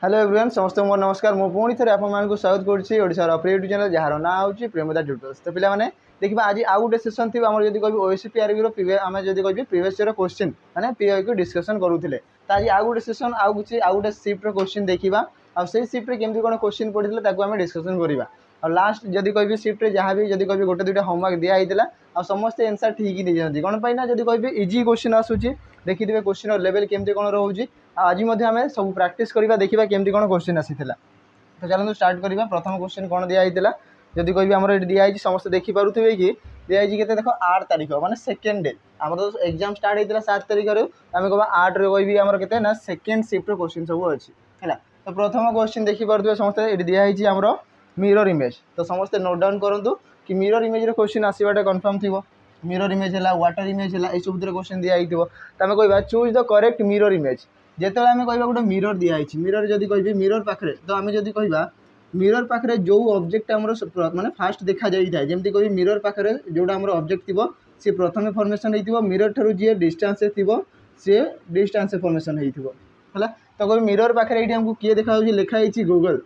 Hello everyone समस्त मोर नमस्कार मु पुणी थे आपको स्वागत करोड़ार अपर यूट्यूब चैनल जार ना हूँ प्रेमदा ट्यूटोर्स। तो पे देखिए आज आउ गोटे सेसन थी आम जब कह ओएसपीआरबी आम जब कह प्रीवियस ईयर क्वेश्चन मैंने पीआई को डिस्कसन करूँ। तो आज आउ गोटे सेसन आउ गोटे शिफ्ट क्वेश्चन देखा आ शिफ्ट केमती कौन क्वेश्चन पड़ता है डिस्कसन करवा। और लास्ट जब कह शिफ्ट जहाँ भी जब कह गोटे दुटा होमवर्क दिखाई आ समस्ते आंसर ठीक नहीं जाती कौन पाई ना जब कह इजी क्वेश्चन आसूँ देखिए क्वेश्चन लेवल केमती कौन रोचे आज आम सब प्रैक्टिस करवा देखा केमती कौन क्वेश्चन आसीला। तो चलते स्टार्ट करवा। प्रथम क्वेश्चन कौन दिखाई जदि कह आम दिखाई समस्त देखिपे कि दिखाई के देख 8 तारीख माने सेकेंड डे आम तो एग्जाम स्टार्ट होता 7 तारीख आम कह 8 रे कह के ना सेकेंड शिफ्ट क्वेश्चन सब अच्छी है। तो प्रथम क्वेश्चन देखिपे समस्त ये दिखाई आमर मिरर इमेज। तो समस्ते नोट डाउन करूँ कि मिरर इमेज क्वेश्चन आसवाटा कन्फर्म थी। मिरर इमेज है वाटर इमेज है यह सब क्वेश्चन दिखाई थो। तो आम कह choose the correct mirror image. जिते आम कह गोटे मिरर दिखाई मिरर जब कह मिरर पाखे तो आम जब कह मिरर पाखे जो ऑब्जेक्ट आम माने फास्ट देखा जाए जमी कह मिरर पाखे जोटा आम ऑब्जेक्ट थी सी प्रथम फॉर्मेशन हो मिरर ठार जी डिस्टेंस थी सी डिस्टेंस फॉर्मेशन होगा। तो कह मिरर पाखे ये आमको किए देखा लिखाई गूगल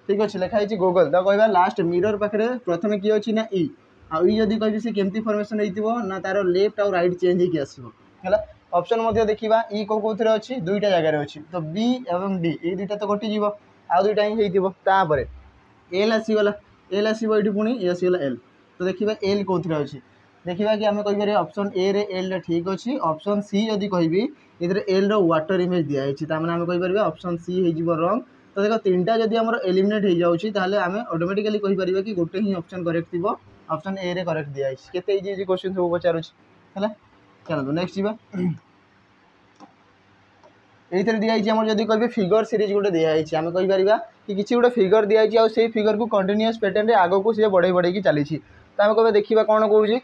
ठीक अच्छे लिखाई गूगल। तो कह लास्ट मिरर पाखे प्रथम किए अच्छी ना ई आई जब कह सी केमती फॉर्मेशन होना तार लेफ्ट आउ राइट चेंज होगी आसो। ऑप्शन देखा ई कौन अच्छी दुईटा जगार अच्छी तो बी और डी ये दुईटा तो कटिज आउ दुईटा ही होपर एल आसीगला एल आसो ये पुणी ये आसीगला एल। तो देखा एल कौन अच्छी देखा कि आम कहीपर ऑप्शन ए रे एल ठीक अच्छी। ऑप्शन सी जदि कहि ये एल वाटर इमेज दिखाई ताने आम कहीपर ऑप्शन सी हो रंग। तो देख तीनटा जब आम एलिमिनेट हो जाए आम ऑटोमेटिकली कहीपर कि गोटे ही ऑप्शन करेक्ट थी ऑप्शन ए रे करेक्ट दिखाई केते इजी क्वेश्चन सब पचारूँ है। चलो नेक्स्ट जी ये दिखाई आम जब कह फिगर सीरीज गोटे दिखाई आम कहीपर कि किसी गोटे फिगर दिखाई आउ से फिगर को कंटिन्यूअस पैटर्न रे आग को सी बढ़ई बढ़ई चली। तो आम कह देखा कौन कौन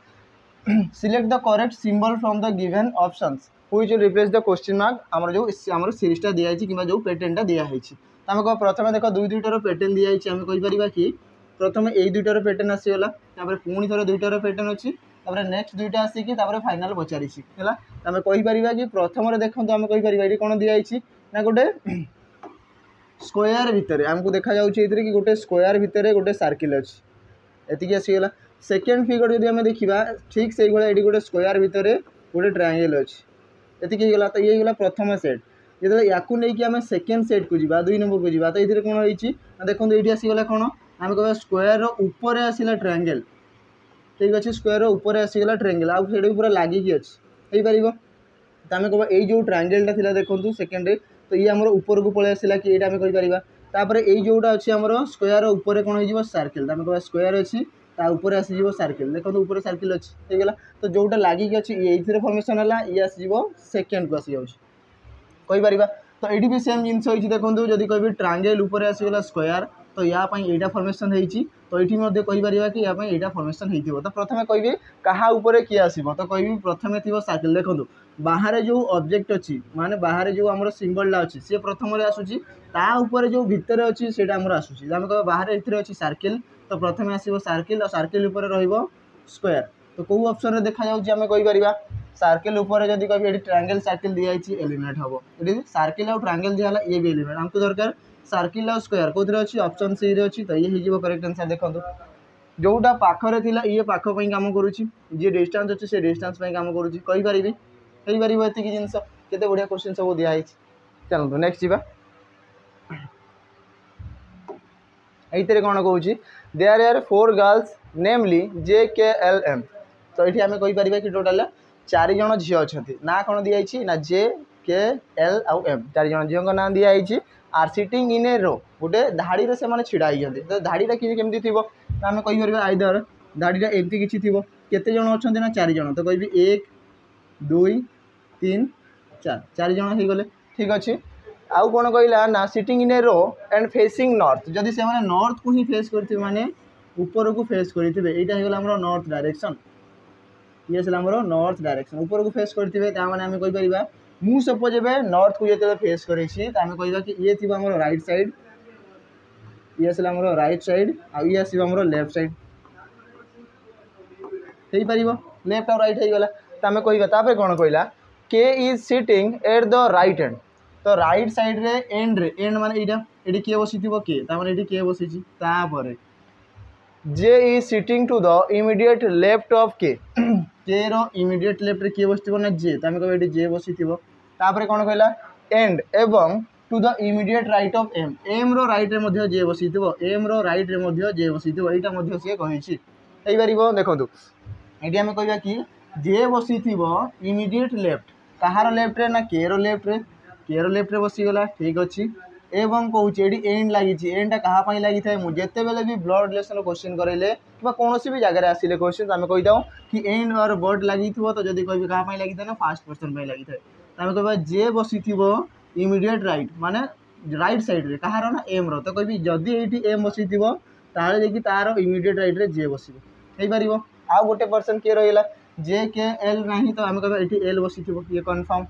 select the correct symbol from the given options which will replace the question mark आमर जो आम सीरीजटा दिखाई कि जो पैटर्नटा दिखाई। तो आम कह प्रथम देख दुईटार पैटर्न दिखाई आम कहीपर कि प्रथम यही दुईटार पैटर्न आसीगला पुणी थे दुईटार पैटर्न अच्छी नेक्स्ट दुईटा आसिक फाइनाल पचारि है। आम कहीपर कि प्रथम देखो आम कहीपर ये कौन दिखाई ना गोटे स्क्वायर भितर आमको देखा जाऊँगी कि गोटे स्क्वायर भितर गोटे सर्किल अच्छी एति आसीगला। सेकेंड फिगर जब आम देखा ठीक से ये गोटे स्क्वायर भितर गोटे ट्रायंगल अच्छी एतिकला। तो ये प्रथम सेट जो या आम सेकेंड सेट को जा 2 नंबर को जा तो ये कौन होती देखो ये आसीगला कौन आम कह स्क्वायर ऊपर आसला ट्रायंगल ठीक अच्छे स्क्वायर ऊपर आसीगला ट्रायंगल आउ से पूरा लगिकी अच्छी हो पार। तो आम कह ये ट्रायंगलटा थी देखो सेकेंड तो ये आम ऊपर को पलि आसला कि यहाँ आम कहीपर तापर ये जोटा अच्छी आम स्क्वायर ऊपर कौन हो सर्किल आम कह स्क्वायर अच्छी ऊपर आसीज सर्किल देखो ऊपर सर्किल अच्छी होगा। तो जोटा लगिकी अच्छी ये फॉर्मेशन है ये आसीज सेकेंड को आसी जापर। तो ये भी सेम जिन देखो जब कह ट्रायंगल ऊपर आसीगला स्क्वायर तो यहाँ यहाँ फॉर्मेशन होती तो ये कहीपर कि यहाँ फॉर्मेशन हो। तो प्रथम कह क्या ऊपर किए आसो तो कह प्रथम थी सर्किल देखो बाहर जो ऑब्जेक्ट अच्छी माने बाहर जो आम सिंबलटा अच्छी सी प्रथम आसूसी तापर जो भितर अच्छी से आसूसी आम कह बाहर ये अच्छी सर्किल तो प्रथम आसो सर्किल और सर्किल स्क्वायर। तो कौ ऑप्शन देखा जाऊँगी आम कहीपर सर्किल ऊपर जब कह ट्रायंगल सर्किल दिखाई एलिमिनेट हम ये सर्किल और ट्रायंगल दिखाला ये भी एलिमिनेट आमको दरकार सर्किल और स्क्वायर कौन अच्छी ऑप्शन सी रे अच्छी। तो ये हो करेक्ट आंसर देखो जोटा पाखरे थी ये पाखपाई कम करुच्ची जी डिस्टेंस अच्छी से डिस्टेंस कम करुच्ची कहीपरि ये जिनस के बढ़िया क्वेश्चन सब दिखाई। चलो नेक्स्ट जी ये कौन कौन there are 4 girls namely JKLM। तो ये आम कहीपर कि टोटाल 4 जन झी अच्छा ना कौन दिखाई ना JKL आउ M 4 जन झील ना दिखाई आर सिटिंग इन ए रो गोटे धाड़ी से छिड़ा होती। तो धाड़ीटा केमती थी आम कहीपर आइदर धाड़ीटा एमती किसी थी केते जन अच्छा ना 4 जन तो कह 1 2 3 4 4 जन हो गले ठीक अच्छे। आउ कौन कहला ना sitting in a row and facing north जदि से नॉर्थ को ही फेस करते माने ऊपर को फेस करेंगे यहाँ होगा नॉर्थ डायरेक्शन ये नॉर्थ डायरेक्शन ऊपर को फेस करेंगे आम कहीपर मु सपोज एवं नॉर्थ को जो फेस करें तो आम कह कि ये थी आम राइट साइड ये आसला आम राइट साइड आउ ये आसो लेफ्ट साइड हो पार लेफ्ट और राइट हो गला। तो आम कह कौन कहला के is sitting at the right hand. तो राइट साइड रे एंड रे एंड माने एटा एटी के बसिथिबो के ता माने एटी के बसिछि तापर जे is sitting to the immediate left of के रो इमीडिएट लेफ्ट रे के बसिथिबो ना जे त हम कहबो एटी जे बसिथिबो तापर कोन कहला एंड एवं to the immediate right of M M रो राइट रे मध्ये जे बसिथिबो एम रो राइट रे मध्ये जे बसिथिबो एटा मध्ये से कहिछि एई परिबो देखंतु एटी हम कहबा कि जे बसिथिबो इमीडिएट लेफ्ट कहार लेफ्ट रे ना के रो लेफ्ट रे बसीगला ठीक अच्छी एवं कहूँ ये एंड लगी एंडा क्या लगी था मुझे बेले भी ब्लड रिलेशन क्वेश्चन करेले कि कौन भी जगह आसिले क्वेश्चन आम कही था कि एंड और बर्ड लगी तो जब कह क्या लगी था ना फास्ट पर्सन लगी था आम कह जे बसी इमीडिएट राइट माने राइट साइड रे कहार ना एम रो तो कह जदि ये एम बसी तार तार इमीडिएट राइट रे जे बस पार आउ गोटे पर्सन किए रहा जे के एल ना तो आम कह ये एल बसी ये कनफर्म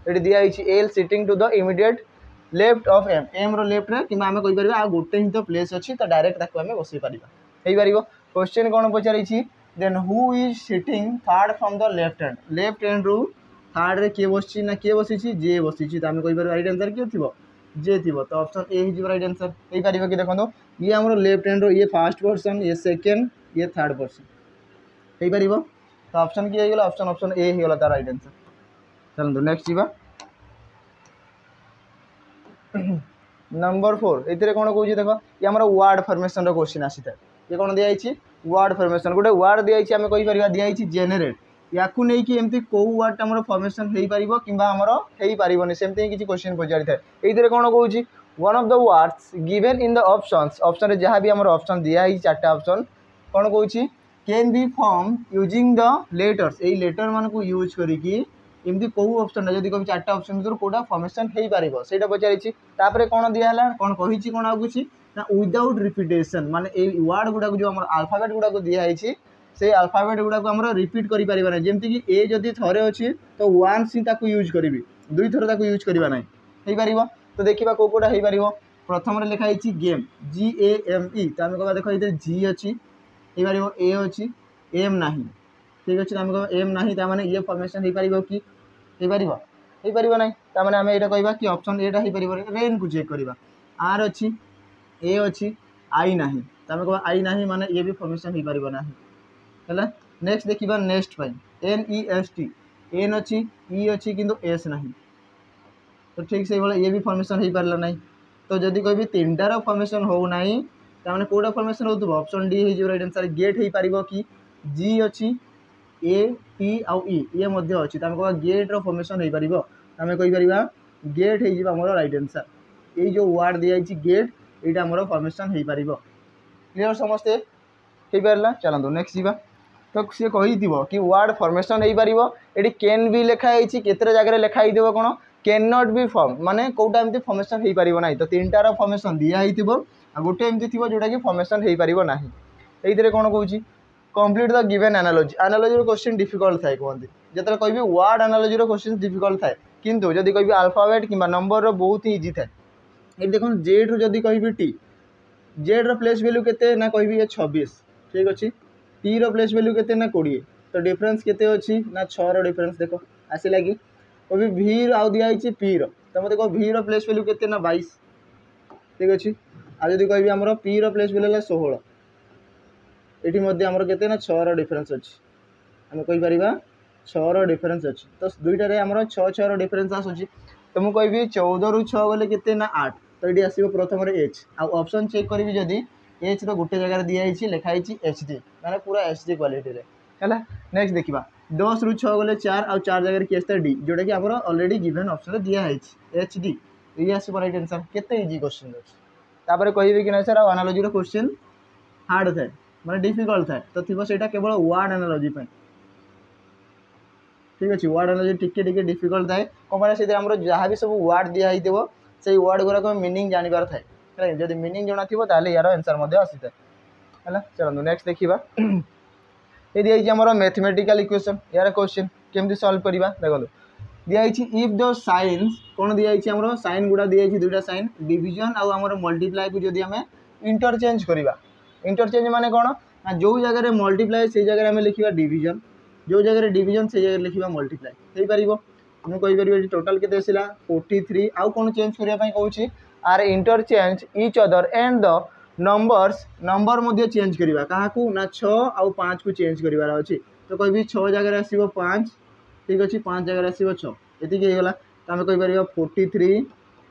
ये दिखाई L sitting to the immediate left of M M रो लेफ्ट रे कि आम कहीपर आ गोटे ही तो प्लेस अच्छी तो डायरेक्ट ताको आम बसई पार क्वेश्चन कौन पचारि then who is sitting third from the left hand row third रे किए बस ना किए बसी जे बसी तो आम कहीपर राइट आंसर किए थी जे थी तो ऑप्शन ए हो राइट आंसर हो पार कि देखो ये आम लेफ्ट हैंड रो ये फर्स्ट पर्सन ये सेकेंड ये थर्ड पर्सन हो पार तो ऑप्शन किए होगा ऑप्शन ए होगा तार राइट आंसर चलते नेक्स्ट जा नंबर 4 ये कौन कौन देख ये आम वार्ड फॉर्मेशन क्वेश्चन आसी था ये कौन दिखाई वार्ड फॉर्मेशन गोटे वार्ड दिखाई आम कहीपर दिखाई जेनेरेट या एमती कौ वार्ड आम फॉर्मेशन हो पार कि हो पारनी सेमती किसी क्वेश्चन पचारि था ये कौन कौन one of the words given in the options option जहाँ भी आम ऑप्शन दिखाई 4टा ऑप्शन कौन कौन can be form using the letters यही लेटर मान को यूज करके एमती कौ ऑप्शन जब कभी 4टा ऑप्शन भर कौटा फॉर्मेशन हो पार से पचारि कौन दिहला कौन कही कौन आउ कि ना विदाउट रिपिटेशन माने ए वर्ड गुड़ा जो आम अल्फाबेट गुड़ा दिखाई से अल्फाबेट गुड़ा आम रिपीट करें जमती कि ए जदि थे अच्छी तो वन्स ही यूज करी दुई थर यूज करवा ना हो पार तो देखा कौ कौटा हो पार प्रथम लिखाई गेम GAME तो आम कह देख ये जी अच्छी हो पार ए अच्छी एम ना ठीक अच्छे आम कह एम ना मैंने ये फॉर्मेशन हो पार कि हो पार ना ताने आम यहाँ कह कि ऑप्शन एटा हो पार रेन को चेक करवा आर अच्छी ए अच्छी आई ना तो आम कह आई ना माने ये भी फॉर्मेशन हो पार ना है नेक्स्ट देखा नेक्स्ट NEST एन अच्छी ई अच्छी किंतु एस ना तो ठीक से ये भी फॉर्मेशन हो पारा ना तो जदि कह 3टार फॉर्मेशन हो ना तो कौटा फॉर्मेशन हो ऑप्शन डी हो राइट आंसर गेट हो पार कि जी अच्छी ए टी आउ ई ये अच्छी तो आम कह गेट रो फॉर्मेशन हो पार आम कहीपर गेट हो राइट आंसर ये जो वार्ड दिखाई गेट यहाँ आम फॉर्मेशन हो पार क्लियर समस्ते हो पारा चलते नेक्स्ट जा तो सी कही कि वार्ड फॉर्मेशन हो पार ये कैन भी लिखाई केते जगह लिखाई कौन कैन नॉट बी फॉर्म माने कौटा एमती फॉर्मेशन हो पार ना तो 3टार फॉर्मेशन दिखाई गोटे एमती थी जोटा कि फॉर्मेशन हो पार ना ये कौन कौन complete the given analogy analogy question difficult थाए कहते जिते कह वर्ड एनालॉजी क्वेश्चन डिफिकल्ट थाए किंतु जदि कह अल्फाबेट कि नंबर बहुत ही इजी थाए ये देख जेड रू जदि कह टी जेड रो प्लेस वैल्यू केते ना कह 26 ठीक अच्छे टी रो प्लेस वैल्यू केते ना 20 तो डिफरेंस केते अच्छी ना 6 रो डिफरेंस देख आसला कि कभी भी आउ दिखाई पी रो तो मत कह भी रो प्लेस वैल्यू केते ना 22 ठीक अच्छे आ जदि कह आमर पी रो प्लेस वैल्यू 16 ये आमर केते ना 6 रो डिफरेंस अच्छी आम कहीपर 6 रो डिफरेंस अच्छी तो दुईटारे आमर 6 रो डिफरेंस आसूँ तो मुझे कहि 14 रू 6 गले केते ना 8 तो ये आसो प्रथम एच ऑप्शन चेक करी जदि एच रो गोटे जगह दिखाई लिखाई HD माने पूरा HD क्वालिटी है नेक्स्ट देखा 10 रू 6 गले 4 आउ 4 जगह किए आसता डी जोटा कि आम अलरेडी गिवन ऑप्शन दिखाई HD ये आसो राइट आंसर केते इजी क्वेश्चन अच्छे कहे कि ना सर एनालॉजी क्वेश्चन हार्ड थाए माने डिफिकल्ट थाए तो थी से केवल वर्ड एनालॉजी ठीक अच्छे वर्ड एनालॉजी टिके डिफिकल्ट थाए कौन से जहाँ भी सब वर्ड दिखाई से वर्ड गुराक मीनिंग जानिबार थाए जब मीनिंग जना थी यार आंसर आसी था है चलो नेक्स्ट देखा ये दिखाई आम मैथमेटिकल इक्वेशन यार क्वेश्चन केमती सॉल्व करवा देखो दिखाई इफ द साइंस कौन दिखाई आम साइन गुड़ा दिखाई 2टा साइन डिविजन आम मल्टीप्लाई को जब आम इंटरचेंज करवा इंटरचेंज माने कौन ना जो जगह मल्टीप्लाई से जगह आम लिखा डिविजन जो जगह डिविजन से जगह लिखा मल्टीप्लाई हो पार ମୁଁ କହିପାରିବି ଟୋଟାल केते आसिला 43 आउ कोन चेंज करिया पई कहूची or interchange each other and the number मध्ये चेंज करिवा काहाकू ना 6 आउ 5 को चेंज करिवार अछि तो कहबी 6 जगह रे आसीबो 5 ठीक अछि 5 जगह रे आसीबो 6 एति के गेला त हम कहि परिबा 43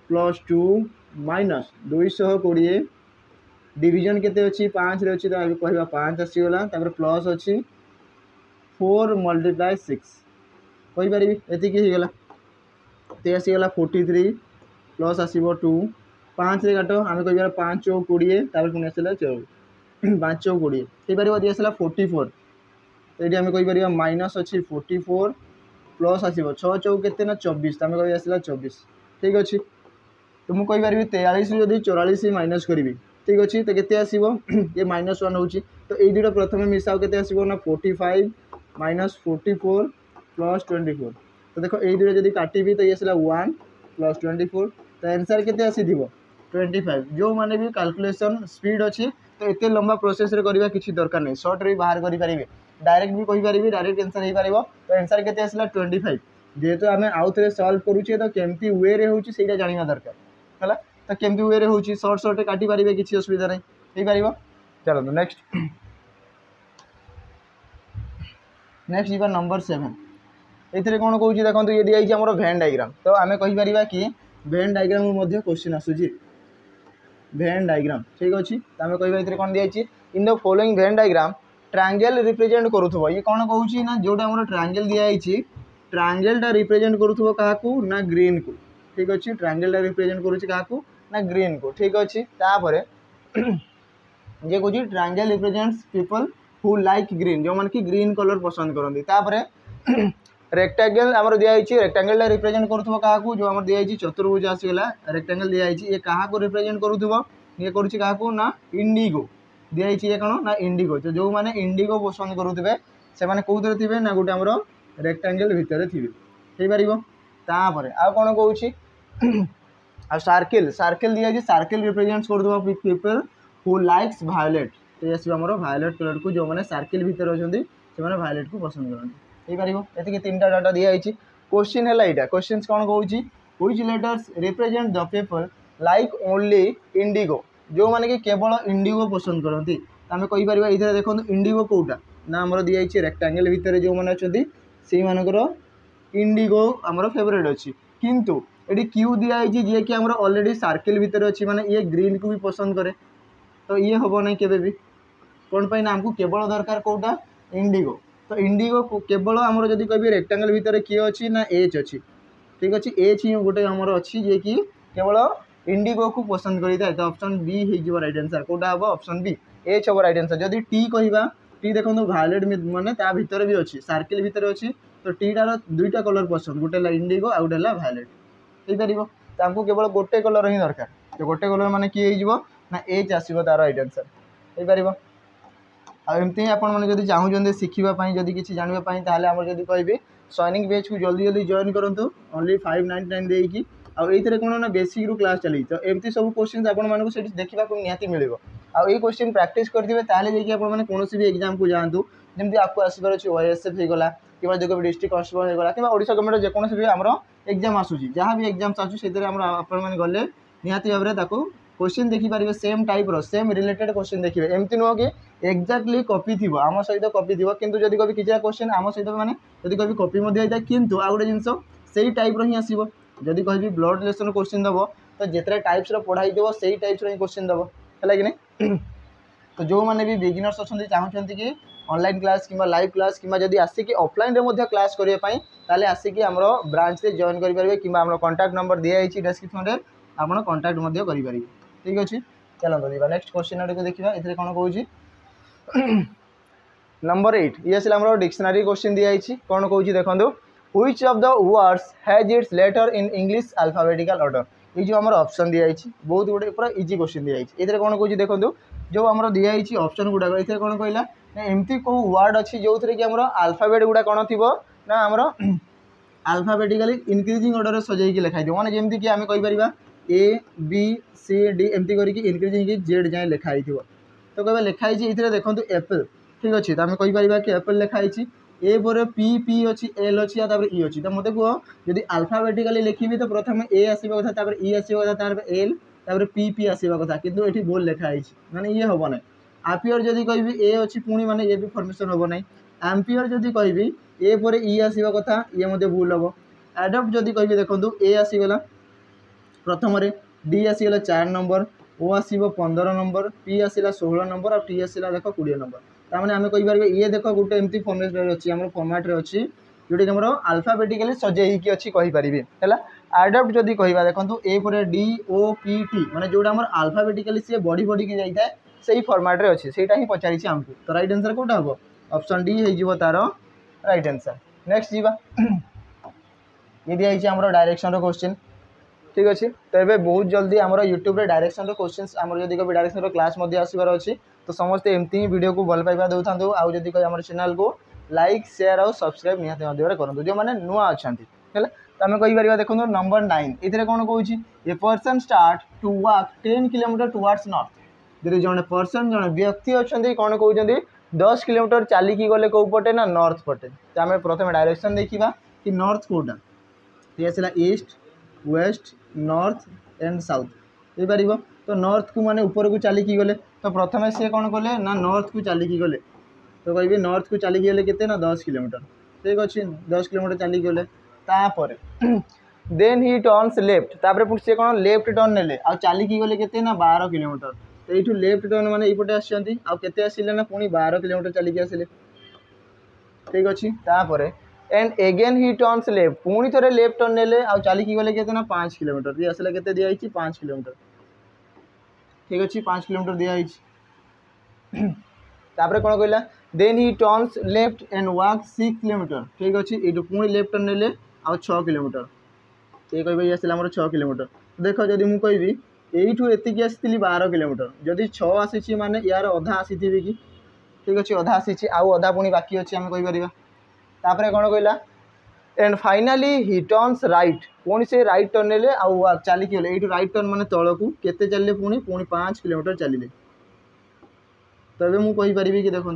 प्लस 2 माइनस 220 डिवीजन केते अछि 5 रे अछि तो हम कहबा 5 आसी गेला तापर प्लस अछि 4 मल्टीप्लाई 6 कहि परिबी एति के गेला ते आसी गेला 43 प्लस आसीबो 2 5 रे काटो हम कहि 5 चौक 20 तापर पुनी आसीला 5 चौक 20 कहि परिबो दि आसीला 44 एटी हम कहि परिबा माइनस अछि 44 प्लस आसीबो 6 चौक केते ना 24 तमे कहि आसीला 24 ठीक अछि तो मु कहि परिबी 43 रे यदि 44 माइनस करबी ठीक अछि तो केते आसीबो ये -1 होची तो एई दुटा प्रथमे मिसाओ केते आसीबो ना 45 माइनस 44 प्लस 24 तो देखो एई दुटा जदी काटीबी तो ये आसीला 1 प्लस 24 तो आंसर केते आसीदिबो 25 जो माने भी कैलकुलेशन स्पीड अछि तो एते लंबा प्रोसेस रे करबा किछि दरकार नै शॉर्ट रे बाहर करि परिबे डायरेक्ट भी कहि परिबे डायरेक्ट आंसर हे परिबो तो आंसर केते आसीला 25 जेहेतु आमे आउ थरे सॉल्व करूचे तो केमती वे रे होची सेटा जानिबा दरकार हला तो केमती वे रे होची शॉर्ट रे काटी परिबे किछि असुविधा नै हे परिबो चलो नेक्स्ट जीवा नंबर 7 एथिरे कोन कहूची देखंतु ये दिया हमर वेन डायग्राम तो आमे कहि परिबा कि वेन डायग्राम मध्ये क्वेश्चन आसुची वेन डायग्राम ठीक अछि त आमे कहिबा एथिरे कोन दिया in the following Venn diagram triangle represent करूथबो ये कोन कहूची ना जोटा हमर ट्रायंगल दिया ट्रायंगल टा रिप्रेजेंट करूथबो काहाकू ना ग्रीन को ठीक अछि ट्रायंगल टा रिप्रेजेंट करूची काहाकू ना ग्रीन को ठीक अछि तापरे जे कहूची triangle represents people who like green जो मन की ग्रीन कलर पसंद करंदी तापरे रेक्टेंगल हमर दिया रेक्टेंगल टा रिप्रेजेंट करूथबो काहाकू जो हमर दिया चतुर्भुज आसीगला रेक्टेंगल दिया ये काहाकू रिप्रेजेंट करूथबो ये करूची काहाकू ना इंडिगो दिया ये कोन ना इंडिगो तो जो माने इंडिगो पसंद करूथबे से माने कोउतरे थिबे ना गुटे हमर रेक्टेंगल भितर थिबे हे परिबो तापरे आ कोन कहूची आ सर्किल दिया सर्किल रिप्रेजेंट्स करथबो पीपल हु लाइक्स वायलेट तो ये हमर वायलेट कलर को जो माने सर्किल भितर अछंती से माने वायलेट को पसंद करंती हे परिबो एति तीनटा डाटा दिया क्वेश्चन है एटा क्वेश्चंस कोन कहूची which letters represent the people like only indigo जो माने कि केवल इंडिगो पसंद करंती आमे कहि परिबा इधर देखो इंडिगो कोटा ना हमर दिया रेक्टेंगल भितर जो माने अछंती से मानकर इंडिगो हमर फेवरेट अछि किंतु एडी क्यू दिया जे कि हमर ऑलरेडी सर्किल भितर अछि माने ये ग्रीन को भी पसंद करे तो ये हबो नै केबे भी कोन पई ना हमकु केवल दरकार कोटा इंडिगो तो इंडिगो केवल हमर जदी कहबी रेक्टेंगल भितर किए अछि ना एच अछि ठीक अछि एच ही गोटे हमर अछि जे कि केवल इंडिगो को पसंद करि थाए तो ऑप्शन बी हे जो राइट आंसर कोटा हबो ऑप्शन बी एच हबो राइट आंसर जदी टी कहिबा टी देखो वायलेट माने ता भितर भी अछि सर्किल भितर अछि तो टी टार दुईटा कलर पसंद गोटे ला इंडिगो आ गोटे ला वायलेट हे परिबो त हमकु केवल गोटे कलर ही दरकार तो गोटे कलर माने की हे जिवो ना एच आसीबो तार राइट आंसर हे परिबो आ एमती आपण माने जदी चाहू जंदे सिखिबा पई जदी किछि जानिबा पई ताले हमर जदी कहबी सॉइनिंग बैच को जल्दी जल्दी जॉइन करंतु ओनली 599 देई की आ एइथरे कोन ना बेसिक रु क्लास चली तो एमती सब क्वेश्चन आपण मानको सेठी देखिबा को निहाती मिलिबो आ ए क्वेश्चन प्रैक्टिस करदिबे ताले जे कि आपण माने कोनोसी भी एग्जाम को जानतु जेमती आपको आसीबार अछि ओएसएफ हे गला किबा जो डिस्ट्रिक्ट कांस्टेबल हे गला किबा ओडिसा गवर्नमेंट जे कोनोसी भी हमरो एग्जाम आसुची जहां भी एग्जाम आसु सेतरे हमरो आपण माने गले निहाती भाबरे ताको क्वेश्चन देखि पारिबे सेम टाइप रो सेम रिलेटेड क्वेश्चन देखिबे एमती नो कि एक्जेक्टली कॉपी थिबो आम सहित कॉपी थिबो किंतु जदी कभी किछा क्वेश्चन आम सहित माने जदी कभी कॉपी मध्ये आइता किंतु आ गुटे जिंसो सेही टाइप रो ही आसीबो जदी कहबी ब्लड रिलेशन क्वेश्चन दबो तो जेतरा टाइप्स रो पढ़ाई देबो सेही टाइप्स रो ही क्वेश्चन दबो हला कि नै तो जो माने भी बिगिनर्स अछंती चाहउछंती कि ऑनलाइन क्लास किबा लाइव क्लास किबा जदी आसी कि ऑफलाइन रे मध्ये क्लास करिया पई ताले आसी कि हमरो ब्रांच रे जॉइन करि परबे किबा हमरो कांटेक्ट नंबर दिया आइछि डिस्क्रिप्शन रे आपण कांटेक्ट मध्ये करि परबे ठीक अछि चलो बनिबा नेक्स्ट क्वेश्चन को देखिबा इथरे कोन कहूची नंबर 8 ये आसी हमरो डिक्शनरी क्वेश्चन दिया आइछि कोन कहूची देखंदो which of the words has its letter in English alphabetical order ये जो हमरो ऑप्शन दिया आइछि बहुत गुडे पूरा इजी क्वेश्चन दिया आइछि इथरे कोन कहूची देखंदो जो हमरो दिया आइछि ऑप्शन गुडा इथरे कोन कहला एमती को वर्ड अछि जोथरे कि हमरो अल्फाबेट गुडा कोन थिबो ना हमरो अल्फाबेटिकली इंक्रीजिंग ऑर्डर रे सजाई के लिखाइ दियो माने जेमती कि हमें कहि परिबा ए बी सी डी एमती करी कि इंक्रीजिंग की जेड जाए लिखाई थी तो कहबा लिखाई इथरे देखंतु एप्पल ठीक अछि त हम कहि परिबा कि एप्पल लिखाई छी ए पर पी पी अच्छी एल अच्छी ई अच्छी तो मत कह जब आल्फाबेटिकली लिखी तो प्रथम ए आसवा कथा ई आसवा कथा एल पी पी आसवा कथा किंतु ये बोल लिखाई माने ये हम ना आपियर जदि कहि ए अच्छी पुणी माने ये भी फॉर्मेशन हम ना एम्पियर जदि कहि ए पर ई आसवा कथा ये मत भूल हम एडप्ट जदि कहि देखो ए आसीगला प्रथम डी आसीगला 4 नंबर ओ आसो 15 नंबर पी आसला 16 नंबर और टी आसला देख 20 नंबर ताने आम कहीपर ये देख गोटे एमती फॉर्मेट अच्छी आम फॉर्मेट अच्छी जोटी आम आल्फाबेटिकली सजेक अच्छी कहीपर है एडप्ट जदि कह देखो ए पर डी ओ पी टी मैंने जोटा आम आल्फाबेटिकली सी बढ़ी बढ़ी की जाए से फॉर्मेट अच्छी से ही पचारि आमको तो राइट आंसर कौटा हम ऑप्शन डी हो तार राइट आंसर नेक्स्ट जीवा ये दिखाई आम डायरेक्शन क्वेश्चन ठीक अच्छे तो ये बहुत जल्दी आम यूट्यूब डायरेक्शन क्वेश्चन आम जब कभी डायरेक्शन क्लास आसबार अच्छी तो समस्ते एमती ही वीडियो को भल पाइबा दे था आउ जब आम चैनल को लाइक शेयर और सब्सक्राइब निहत करूँ जो मैंने नुआ अच्छा है तो आम कहीपर देखो नंबर 9 ये कौन कौन a person start to walk 10 kilometre towards north जब जड़े पर्सन जड़े व्यक्ति अच्छा कौन कहते 10 किलोमीटर चलिकी गले कौ पटे ना नॉर्थ पटे तो आम प्रथम डायरेक्शन देखा कि नॉर्थ कौटा ये आसला east west north and south हो पार तो नॉर्थ को माने ऊपर को चलिकी गले तो प्रथम से कौन कले ना नॉर्थ को चलिकी गले तो कह नॉर्थ को चलिकी गले केते ना 10 किलोमीटर ठीक अच्छे 10 किलोमीटर चलिकी गले तापर देन ही टर्न्स लेफ्ट तापर पुणी से कौन लेफ्ट टर्न नेले आ चलिकी गले केते ना 12 किलोमीटर तो ये लेफ्ट टर्न माने एपटे आसछंती आ केते आसिले ना पुणी 12 किलोमीटर चलिकी आसिले ठीक अच्छे तापर and again he turns left पुणी थे लेफ्ट टर्न नेले आ चलिकी गले केते ना 5 किलोमीटर ये आसला केते दिया हिची 5 किलोमीटर ठीक अच्छे 5 किलोमीटर दिया हिची तापर कौन कहला then he turns left and walk 6 kilometre ठीक अच्छे ये पुणी लेफ्ट टर्न नेले आ 6 किलोमीटर ये कह आसला 6 किलोमीटर देख जब मुझे कहबी यू एतिक आसी 12 किलोमीटर जदि 6 आसी माने यार अधा आसी कि ठीक अच्छे अधा आसी आउ अधा पुणी बाकी अच्छे आम कहीपर तापर कौन कहला and finally he turns right पुणी से राइट टर्न नेले आउ चलिकी गले ये राइट टर्न माने तल को केते चलिले पुणी 5 किलोमीटर चलिले तो ये मुझे कहीपरि कि देखो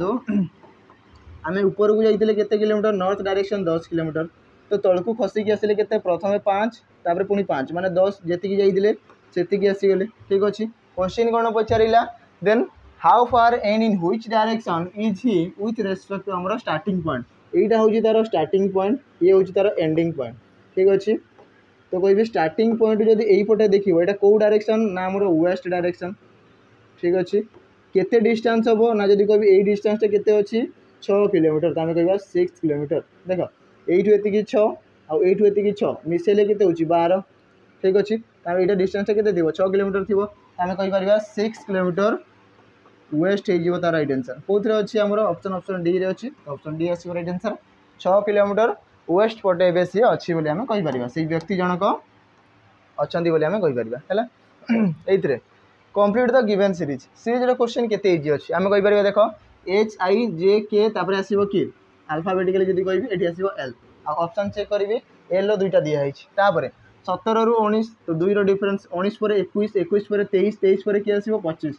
आम ऊपर को जाइए केते किलोमीटर नॉर्थ डायरेक्शन 10 किलोमीटर तो तल को खसिकी आसिले केते प्रथम 5 तापर पुणी 5 माने 10 जेतिकी जाइए सेतिकी आसीगले ठीक अच्छे क्वेश्चन कौन पचारा then how far and in which direction is he with respect to आमर स्टार्टिंग पॉइंट यहाँ हूँ तार स्टार्टिंग पॉइंट ये हूँ तार एंडिंग पॉइंट ठीक अच्छे तो कह स्टार्टिंग पॉइंट जब यहीपटे देखो यहाँ कौ डायरेक्शन ना आमर वेस्ट डायरेक्शन ठीक अच्छे केते डिस्टेंस हम ना जब कह यही डिस्टेंस केते अच्छी 6 किलोमीटर तो आम कह 6 किलोमीटर देख यू एति 6 आउ एति 6 मिसेले केते होची 12 ठीक अच्छे तो यहाँ डिस्टेंस के 6 किलोमीटर थी आम कहीपर 6 किलोमीटर वेस्ट हो तार राइट आंसर कौन अच्छी आम ऑप्शन डी रे अच्छी ऑप्शन डी आस राइट आंसर 6 किलोमीटर वेस्ट पटे ए सी अच्छी बोली आम कहीपर से व्यक्ति जनक अच्छा बोली आम कहीपर है complete the given series series question केते इजी अच्छी आम कहीपर देख एच आई जे के तापर आसो के आल्फाबेटिकली जब कह ये आसो एल ऑप्शन चेक करेंगे एल दुईटा दिखाई 17 रु 19 तो 2 डिफरेन्स 19 पर 21 21 पर 23 23 पर किए आसो 25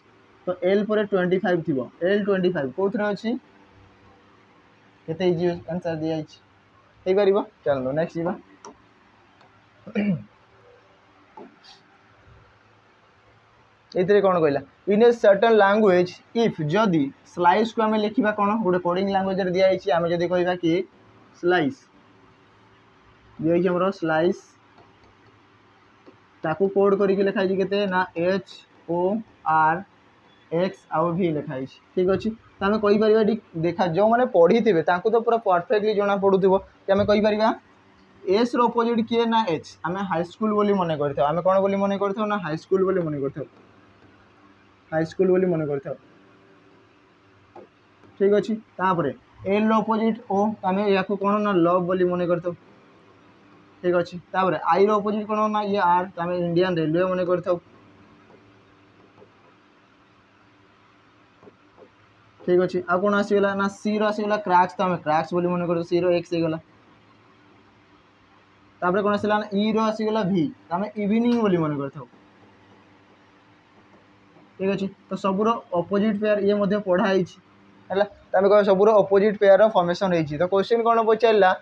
तो एल पर 25 थी एल 25 कौन अच्छी केते इजी आंसर दिखाई पार चलो नेक्स्ट जीवा ये कौन कहला इन ए सर्टन लैंग्वेज इफ जदि स्लाइस को आम लिखा कौन गोटे कोडिंग लैंग्वेज दिखाई आम जब कह कि स्लाइस दिखाई आम स्लाइस ताकू कोड करके लिखाई के ना एच ओ आर एक्स आउ भी लिखाई ठीक अच्छे तो आम कहीपर देखा जो मैंने पढ़ी थे तो पूरा परफेक्टली जना पड़ू कि आम कहीपर एस रोपोजिट किए ना एच आम हाईस्कूल बोली मन कर आम कौन बोली मन कर ना हाईस्कूल बोली मन कर हाईस्कूल बोली मन कर ठीक अच्छे तापर एल अपोजिट ओ आम या कौन ना लव बोली मन कर ठीक अच्छे तापर आई अपोजिट कौन ना ये आर तो आम इंडियन रेलवे मन कर ठीक अच्छे आ कौन आसीगला ना सी आसीगला क्रैक्स तो आम क्रैक्स बोली मन कर सी एक्स होगला तापर कौन आसला ई आसीगला भी तो आम इवनिंग बोली मन कर ठीक अच्छे तो सबूर अपोजिट पेयर ये पढ़ाई है आम कह सब अपोजिट पेयर फॉर्मेशन होती। तो क्वेश्चन कौन पचारा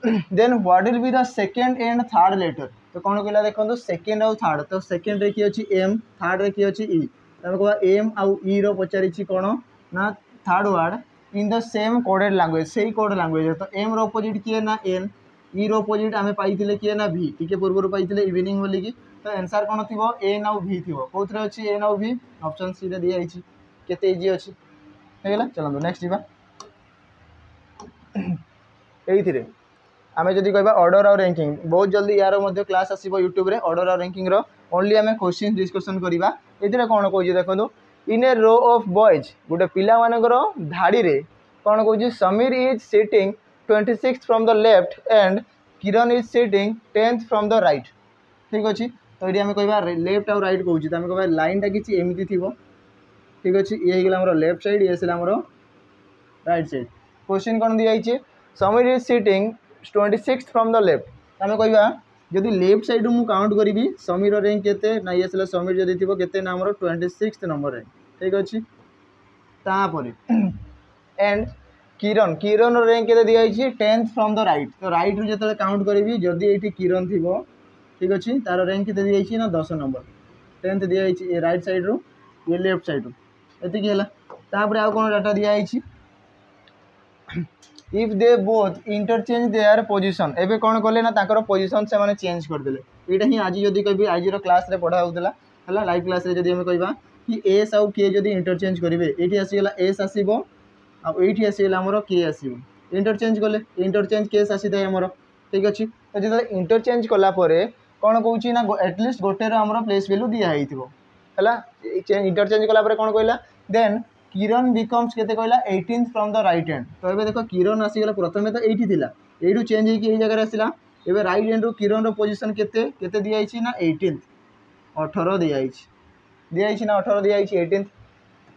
then what will be the second and third letter. तो कौन कहला देखो सेकेंड आउ थर्ड। तो सेकेंड रे किए अच्छी एम, थर्ड रे किए अच्छी ई। आम कह एम आउ ई रो पचारि कौन ना third word in the same coded language, से कोड लैंग्वेज। तो एम रो अपोजिट किए ना एन, ई रो अपोजिट आम पाई किए ना भी, टी पूर्व पाई इवनिंग बोलिकी। तो आंसर कौन थी एन आउ भी थी। कौन अच्छी एन आउ भी ऑप्शन सी दिखाई केते इजी अच्छी होगा। चलो नेक्स्ट जीवा ये आम जब कह ऑर्डर और रैंकिंग बहुत जल्दी यार क्लास आसो यूट्यूब रे ऑर्डर और रैंकिंग रो ओनली आम क्वेश्चन डिस्कशन करवा। ये कौन कह देखो इन ए रो ऑफ बॉयज गोटे पिला मानकर धाड़ी रे कौन कह Sameer is sitting 26 from the left and Kiran is sitting 10th from the right. ठीक अच्छे। तो ये आम कह लेफ्ट आउ राइट कौच तो आम कह लाइनटा किसी एमती थी। ठीक अच्छे। ये होगा लेफ्ट साइड, ये आमर राइट साइड। क्वेश्चन कौन दिखाई Sameer is sitting 26 from the left. आम कह जदि लेफ्ट साइड मु काउंट करी समीर रैंक केते ना ये समीर जदि थी केते ना आमर 26 नंबर रैंक। ठीक अच्छे। तापर एंड किरण, किरण रैंक केते दिखाई 10th फ्रॉम द राइट। तो राइट रु जो काउंट करी जदि ये किरण थी ठीक अच्छे तार रैंक केते दिखाई ना 10 नंबर, 10th दिखाई राइट साइड रु ये लेफ्ट साइड रु एतिक है। तापर आउ कौन डाटा दिखाई if they both interchange their position. एबे कौन कले ना ताकर पोजिशन से माने चेंज करदेले। यहाँ ही आज जदि कह आज क्लास रे पढ़ा होता है लाइव क्लास रे जदि कह कि एस आउ के जदि इंटरचेंज करेंगे ये आसीगला एस आसो आईटी आसीगला आमर के आसो इंटरचेंज कले इंटरचेंज केस आसी थाए आमर। ठीक अच्छे। तो जो इंटरचेंज कलापर कौन कौच ना एटलिस्ट गोटे आमर प्लेस वैल्यू दिखाई है। इंटरचेंज कलापर कौन कहला देन किरण बिकम्स केते कहला 18th from the right hand. तो ये देखो किरण आसीगला प्रथम तो ये थी यू चेंज होगी जगह आसला एवं राइट हैंड रु किरण रो पोजीशन केते केते दिखाई ना 18th 18 दिखाई ना 18 दिखाई 18th।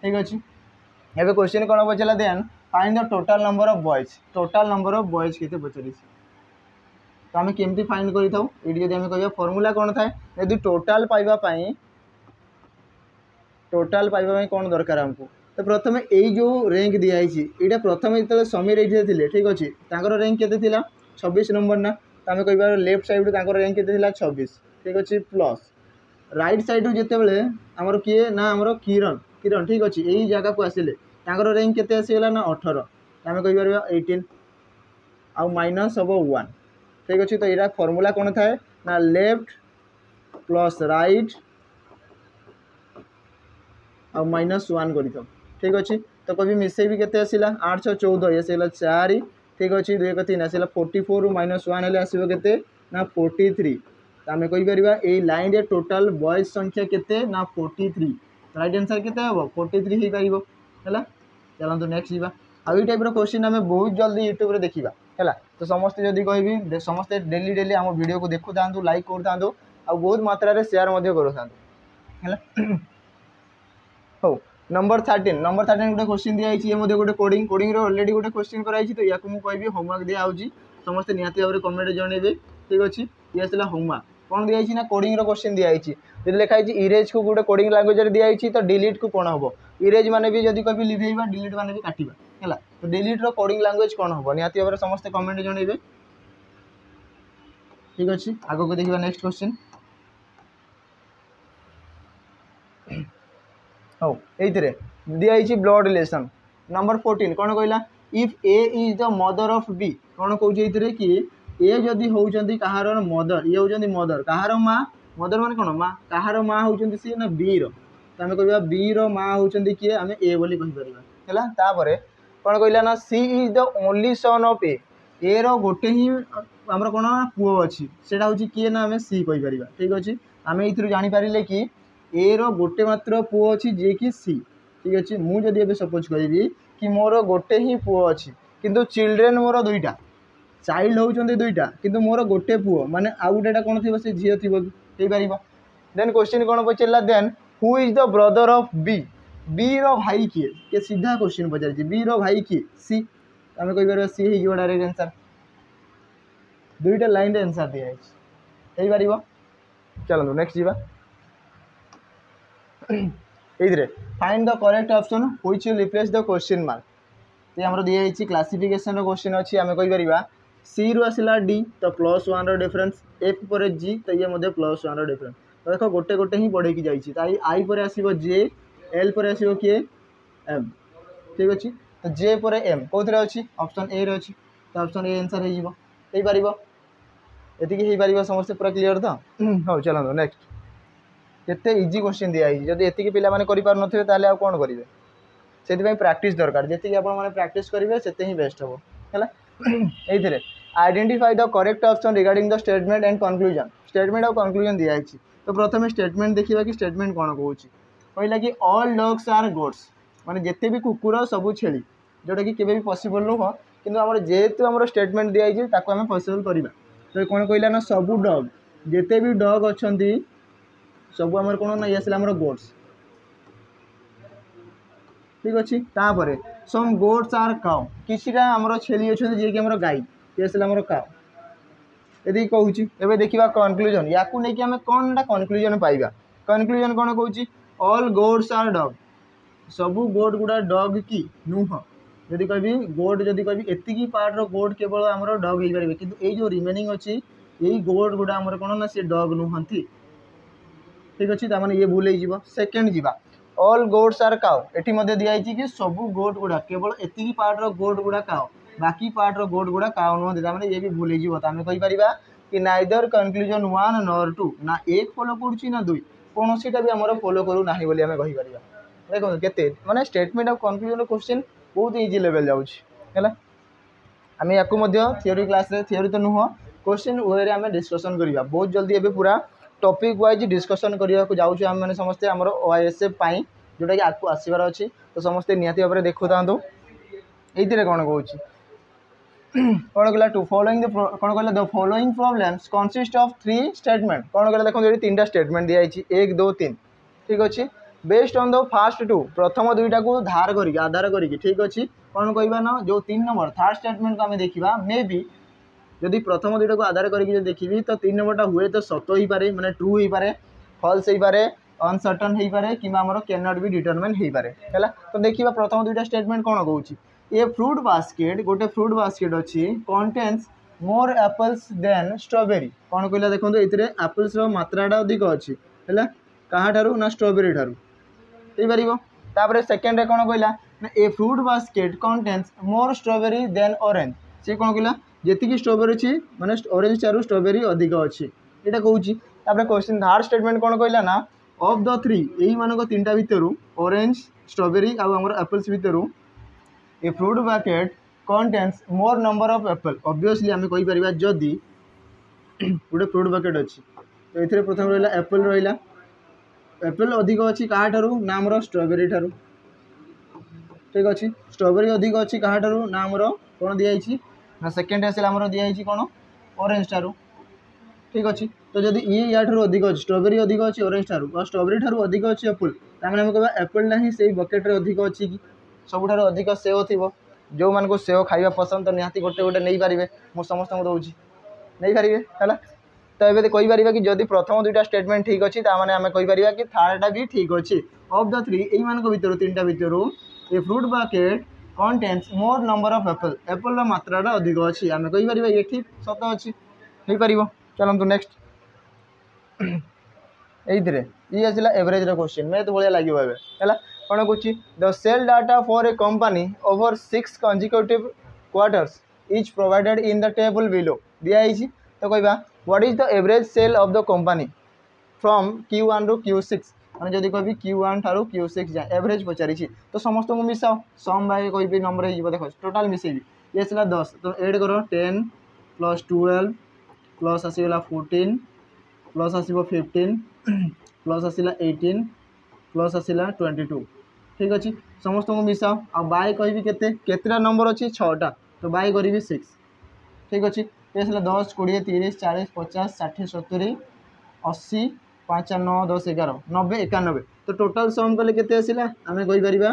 ठीक अच्छे। एवं क्वेश्चन कौन पचारा then find the total number of boys. Total number of boys केते पचारि। तो आम केमती फाइंड करें ये कह फॉर्मूला कौन थाए यदि टोटाल पाइबापी टोटाल पाइबापी कौन दरकार हमको। तो प्रथम यही जो रैंक दिखाई यहाँ प्रथम जो समीर ये थे ठीक अच्छे रैंक केते 26 नंबर ना। तो आम कह लेफ्ट साइड रैंक केते 26। ठीक अच्छे। प्लस राइट साइड जिते बड़े आमर किए ना आमर किरण, किरण ठीक अच्छे यही जगह को आसिले रैंक केते आसीगला ना 18। आम कहीपर 18 आउ माइनस हम 1। ठीक अच्छे। तो यहाँ फॉर्मूला कौन थाए ना लेफ्ट प्लस राइट आउ -1 कर। ठीक अच्छे। तो कभी मिसे भी केते आसिला 8 6 14 ये आसिगला 4। ठीक अच्छे। 2 1 3 आसिला 44 -1 हेले आसिबो केते ना 43। तो आम कहीपर ये लाइन रे टोटाल बॉयज संख्या केते ना 43। राइट आंसर केते हम 43 हो पार है। चलते नेक्स्ट जीवा आउ ये टाइप क्वेश्चन आम बहुत जल्दी यूट्यूब रे देखा है। तो समस्ते जदि कह समस्ते डेली डेली आम वीडियो को देखु था लाइक कर था आ बहुत मात्रा शेयर करो है। हो नंबर 13 गोटे क्वेश्चन दिखाई ये गोटे कोडिंग कोडिंग ऑलरेडी गोटे क्वेश्चन कराई। तो या मुझे होमवर्क दिया समस्ते निहाती भाव में कमेंट जनइबे। ठीक अच्छे। ये आसला होमवर्क कौन दिखाई ना कोडिंग क्वेश्चन दिखाई जो लिखाई इरेज को गोटे कोडिंग लैंग्वेज दिखाई। तो डिलीट को कौन हम इरेज माने भी जब कभी लिभेबा डिलीट माने भी काटिबा है। तो डिलीट रो कोडिंग लैंग्वेज कौन हम निहाती भाव में समस्ते कमेंट जनइबे। ठीक अच्छे। आगो को देखिए नेक्स्ट क्वेश्चन हो ये दिखाई ब्लड रिलेशन नंबर 14 कौन कहला if A is the mother of B. कौन कौन कि ए जदि होउचंती कहार मदर ये होउचंती मदर कहार माँ मदर माने कौन माँ कहार माँ होउचंती सी ना बी रो। तो आम कह बी रो माँ होउचंती किए आम ए बोली कहीपर है। तापर कौन कहला ना C is the only son of A रो गोटे ही आमर कौन पुओ अच्छी सेटा हूँ किए ना आम सी कहीपर। ठीक अच्छे। आम ये जानीपारे कि ए रो गोटे मात्र पुओ अच्छी जे कि सी। ठीक अच्छे। मुझे एवं सपोज करी कि मोर गोटे ही पुओ अच्छी किंतु चिल्ड्रेन मोर 2टा चाइल्ड होउचंती 2टा किंतु मोर गोटे पुओ माने आउ गोटेटा कौन थी से झील थी हो पार। देन क्वेश्चन कौन पचारा then who is the brother of B. B रो भाई किए ये सीधा क्वेश्चन पचार बी रो भाई किए सी। आम कहीपर सी हो डायरेक्ट आंसर 2टा लाइन आंसर दिखाई पार। चलो नेक्स्ट जीवा ये find the correct option which will replace the question mark. तो आमर दिखाई क्लासिफिकेशन क्वेश्चन अच्छी आम कहीपर सी रु आसला डी तो +1 डिफरेन्स एफ पर जी तो ये +1 डिफरेन्स तो देख गोटे गोटे ही बढ़े जाइए आई पर आसो जे एल पर आसो किए एम ठीक अच्छे तो जे पर एम कौन अच्छी ऑप्शन ए रे अच्छी तो ऑप्शन ए आंसर हो पार ये समस्ते पूरा क्लीयर तो हाँ चलो नेक्स्ट केते इजी क्वेश्चन दिखाई जब ये पिलाने करें ताले आ कौन करेंगे से प्रैक्टिस दरकार जी आप प्रैक्टिस करेंगे से ही बेस्ट हम है identify the correct option regarding the statement and conclusion और कंक्लूजन दिखाई तो प्रथम स्टेटमेंट देखा कि स्टेटमेंट कौन कहूँ कहला कि ऑल डॉग्स आर गुड्स माने जिते भी कुकुर सबू छेली जोटा कि केबे भी पॉसिबल नुह किंतु आमर जेहेतु आमर स्टेटमेंट दिखाई ताको आम पॉसिबल करवा तो कौन कहला ना सबू डॉग जिते भी डॉग अच्छा सबू आमर कौन ना ये आमर गोड्स ठीक अच्छे तापर सम गोड्स आर काउ किसीटा आमर छेली अच्छा जी कि आमर गाई ये आमर काउ यदि कहूँ एवं देखा कनक्लूजन या नहीं आम कौन कनक्लूजन पाइबा कनक्लूजन कौन कहूँ ऑल गोड्स आर डॉग सबू गोड गुड़ा डॉग की नुह जदि कह गोड जदि कह एति पार्ट गोड केवल आम डॉग हो पारे कि जो रिमेनिंग अच्छी यही गोड गुड़ा आम कौन ना सी डॉग नुहति ठीक अच्छे ताने ये भूल हो सेकेंड जीवा ऑल गोड्स आर काउ ये दिखाई कि सबू गोड गुड़ा केवल एति पार्ट गोड गुड़ा काउ बाकी पार्ट गोड गुड़ा काउ नुहति ये भी भूल हो कहीपर कि नाइदर कनक्लूजन 1 नॉर 2 ना एक फॉलो करुच्ची ना 2 कौन सीटा भी आम फॉलो करूँ ना बोली आम कहीपर देखो केते माने स्टेटमेंट ऑफ कंक्लूजन क्वेश्चन बहुत इजी लेवल जाऊँगी आम या थियोरी क्लास रे थियोरी तो नुह क्वेश्चन वे आम डिस्कसन करवा बहुत जल्दी एबे पूरा टॉपिक वाइज डिस्कसन करने को जाऊँ आम मैंने समस्ते आमर OISF जोटा कि आपको आसबार अच्छी तो समस्ते निहाती भाव में देखु था ये कौन कहूँ कौन कहला टू फॉलोइंग कौन कहला the following problems consist of 3 statement कौन कहला देखो ये 3टा स्टेटमेंट दिखाई 1 2 3 ठीक अच्छे बेस्ड ऑन द फास्ट 2 प्रथम दुईटा को धार करके आधार करके ठीक अच्छे कौन कहवा ना जो 3 नंबर थर्ड स्टेटमेंट को आम देखा मे बी जदि प्रथम दुईटा को आधार करके देखी तो 3 नंबरटा हुए तो सत हो पारे माने ट्रू हो पारे फॉल्स हो पारे अनसर्टन हो पारे कि कैन नॉट बी डिटरमाइन हो पारे है तो देखिए प्रथम दुईटा स्टेटमेंट कौन कहूँ ए फ्रूट बास्केट गोटे फ्रूट बास्केट अच्छी contains more apples than strawberry कौन कहला देखो ये एप्पल्स मात्राटा अधिक अच्छी है क्या ना स्ट्रॉबेरी ठारू हो पार सेकेंड कौन कहला a fruit basket contains more strawberry than orange C कौन कहला जी स्ट्रॉबेरी अच्छी माने ऑरेंज ठारू स्ट्रॉबेरी अधिक अच्छी यहाँ कहूँ क्वेश्चन थर्ड स्टेटमेंट कौन कहला ना ऑफ द 3 यही मान 3टा भितर ऑरेंज स्ट्रॉबेरी आम एप्पल्स भितर a fruit basket contains more number of Apple obviously आम कहीपर जदि गोटे फ्रूट बास्केट अच्छी तो ये प्रथम रहा एप्पल रहा एप्पल अधिक अच्छी क्या ना आमर स्ट्रॉबेरी ठारू ठीक अच्छे स्ट्रॉबेरी अधिक अच्छी क्या ना आमर कौन दिखाई ना सेकेंड आसला आमर दिखाई कौन ऑरेंज ठारू ठीक अच्छे तो जब ये या अधिक अच्छी स्ट्रॉबेरी अधिक अच्छी ऑरेंज ठारू और स्ट्रॉबेरी ठारू अधिक अच्छी एप्पल तामें आम कह एप्पल ना ही से बकेट्रे अधिक अच्छी कि सबुठ अधिक सेव थी जो मान को सेव खाଇବା पसंद तो निहाती गोटे गोटे नहीं पारे मुझे समस्त दूसरी नहीं पारे है तो ये कहीपर कि जदि प्रथम दुईटा स्टेटमेंट ठीक अच्छी ताने आम कहीपर कि थर्डटा भी ठीक अच्छी ऑफ द 3 यही मान भर 3टा भितर a fruit basket contains more number of apple apple मात्राटा अधिक अच्छी आम कहीपर ये ठीक सत अच्छी हो पार चलतु नेक्स्ट ये आसला एवरेज क्वेश्चन मैथ भाया लगे है कौन कहूँ the sale data for a company over 6 consecutive quarters is provided in the table below दिखाई तो कहवा what is the average sale of the company from Q1 रू Q6 मैंने जब कह Q1 ठारू Q6 जाए एवरेज पचारि तो समस्त को मिसाओ सम बाय कोई नंबर हो देख टोटाल मिसेबी ये आसला 10 तो एड करो 10 प्लस 12 प्लस आसीगला 14 प्लस आसो 15 प्लस आसला 18 प्लस आसला 22 ठीक अच्छे समस्त को मिसाओ आ बाय कहि केतेटा नंबर अच्छी 6टा तो बाय करी 6 ठीक अच्छे ये आसला 10 20 30 40 50 60 70 80 5 9 10 11 90 91 तो टोटाल सम कले केते आसला आमे कहि परिबा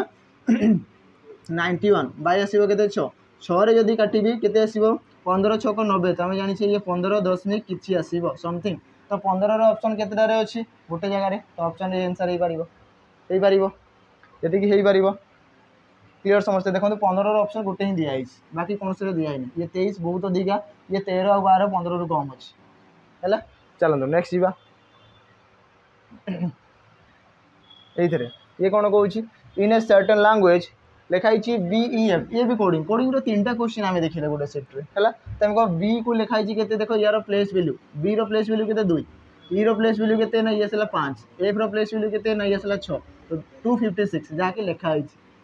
91 बाय आसीबो केते 6 6 रे जदी काटिबी केते आसीबो 15 6 को 90 तो आमे जानि छै ये 15 दशमिक किछि आसीबो समथिंग तो 15 रो ऑप्शन केतेटा रे अछि गोटे जगह रे तो ऑप्शन रे आंसर हे पारिबो यदि कि हो पार क्लीयर समझते देखो 15 ऑप्शन गोटे ही दिखाई बाकी कौन से दिखाई ये 23 बहुत अधिका ये 13 और 12 15 रु कम अच्छी है। चलते नेक्स्ट जा ये कौन कौन इन ए सर्टेन लैंग्वेज लिखाई BEF ये भी कोडिंग कोडिंग तीन टा क्वेश्चन आम देखिए गोटे सेट्रे है तुम कह बी को लिखाई के देख यार प्लेस वैल्यू बी रो प्लेस वैल्यू के 2 ई रो प्लेस वैल्यू के ना ये 5 एफ रो प्लेस वैल्यू के ना ये 6 तो 256 जहाँकि लिखाई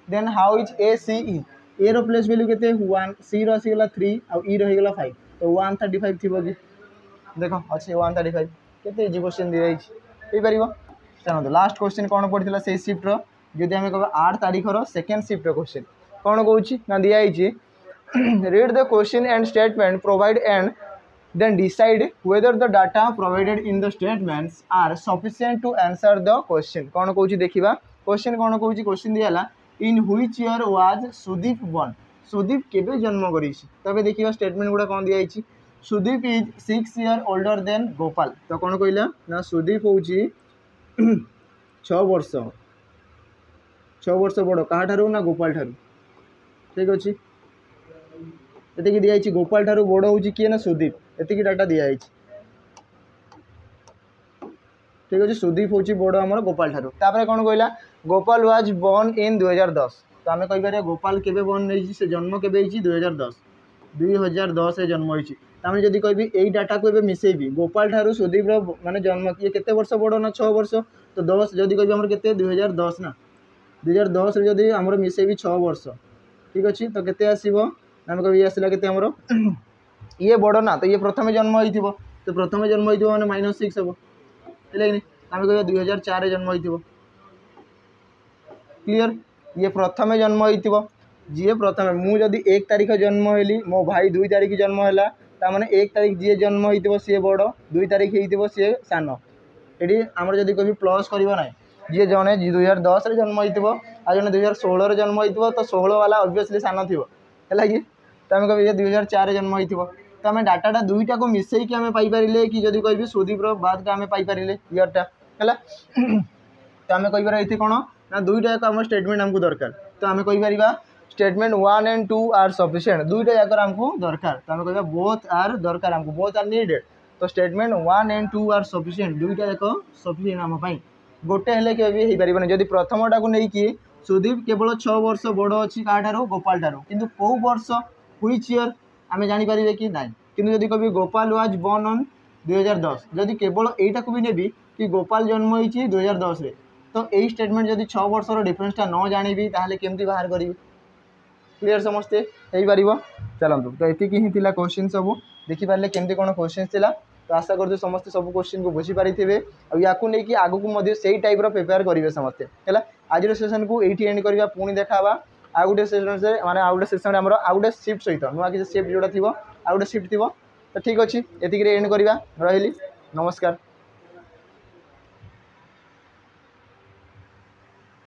देन हाउ इज ACE ए रो प्लेस वैल्यू के 1 सी रो आसीगला 3 आउ ई रहीगला 5 तो 135 थी कि देख अच्छे 135 केते इजी क्वेश्चन दी जाइए पार। चलो लास्ट क्वेश्चन कौन पड़ता से शिफ्ट जदि आम कह 8 तारीखर सेकेंड शिफ्ट क्वेश्चन कौन कौन ना दिखाई read the question and statement provide and then decide whether the data provided in the statements are sufficient to answer the question कौन कौन देखा क्वेश्चन कौन कौन क्वेश्चन दिया in which year was Sudeep born Sudeep केबे जन्म करी तबे देखिए स्टेटमेंट गुड़ा कौन दिखाई Sudeep is 6 year older than Gopal तो कौन कहला ना सुदीप हूँ 6 वर्ष बड़ क्या ना गोपाल ठारू ठीक अच्छे ये दिखाई गोपाल ठारू बड़ हूँ किए ना सुदीप ये डाटा दिखाई ठीक अच्छे सुदीप हूँ बड़ आम गोपाल ठारू तापर कौन कहला गोपाल वाज बोर्न इन 2010 तो आम कहीपर गोपाल के बोर्न से जन्म के 2010 जन्म होती तामें जदि कह यही डाटा को मिसेबी गोपाल ठारू सुदीप माने जन्म ये केते वर्ष बड़ ना 6 वर्ष तो 10 जदि कह के 2010 ना 2010 जदि आम मिसेबी 6 वर्ष ठीक अच्छे तो केते आसो आम कह आसला के ये बड़ ना तो ये प्रथम जन्म हो तो प्रथम जन्म हो माने -6 हम है आम कह 2004 जन्म हो क्लीयर ये प्रथम जन्म हो जी प्रथम मुझे 1 तारीख जन्म हेली मो भाई 2 तारीख जन्म है ताने 1 तारीख जी जन्म हो सी बड़ 2 तारीख हो सी सान ये आम जब कभी प्लस करना जी जड़े 2010 जन्म हो जड़े 2016 जन्म हो तो 16 वाला ऑब्वियसली सान थी है कि तो आम कह 2004 जन्म हो तो आम डाटा दुईटा को मिसेक आम पाइपर कि जब कह सुदीप बाद का आम पाइपर इयरटा है तो आम कहीपर ये कौन ना दुईटा जाक आम स्टेटमेंट आमको दरकार तो आम कहीपर स्टेटमेंट 1 and 2 आर सफिशिएंट दुईटा जाक आमको दरकार तो आम कह बोथ आर दरकार आमको बोथ आर नीडेड तो स्टेटमेंट 1 and 2 आर सफिशिएंट दुईटा जाक सफिशिएंट आम गोटे हेल्ले के पारे जदि प्रथमटा को लेकिन सुदीप केवल 6 वर्ष बड़ अच्छी क्या गोपाल ठारू किंतु कौ वर्ष व्हिच ईयर आम जापर कि ना कि जब कभी गोपाल वाज बोर्न ऑन 2010 जदि केवल यहीटा को भी नेबी कि गोपाल जन्म होती 2010 तो यही स्टेटमेंट जब 6 वर्षर डिफरेन्सटा न जानी ताहले केमती बाहर करी क्लीयर समस्ते हो पार। चलतु तो ये ही क्वेश्चन सब देखिपारे केमती कौन क्वेश्चन थिला तो आशा करते समस्ते सब क्वेश्चन को बुझीपारी और या आगू को से टाइप प्रिपेयर करेंगे समस्ते है। आज सेसन को ये एंड करवा पुणी देखा आ गोटे सेसन से माने आ गोटे सेसन आम आ गोटे शिफ्ट सहित नुआ किसी शिफ्ट जोड़ा थी आ गोटे शिफ्ट थी तो ठीक अच्छे ये एंड करवा रही नमस्कार।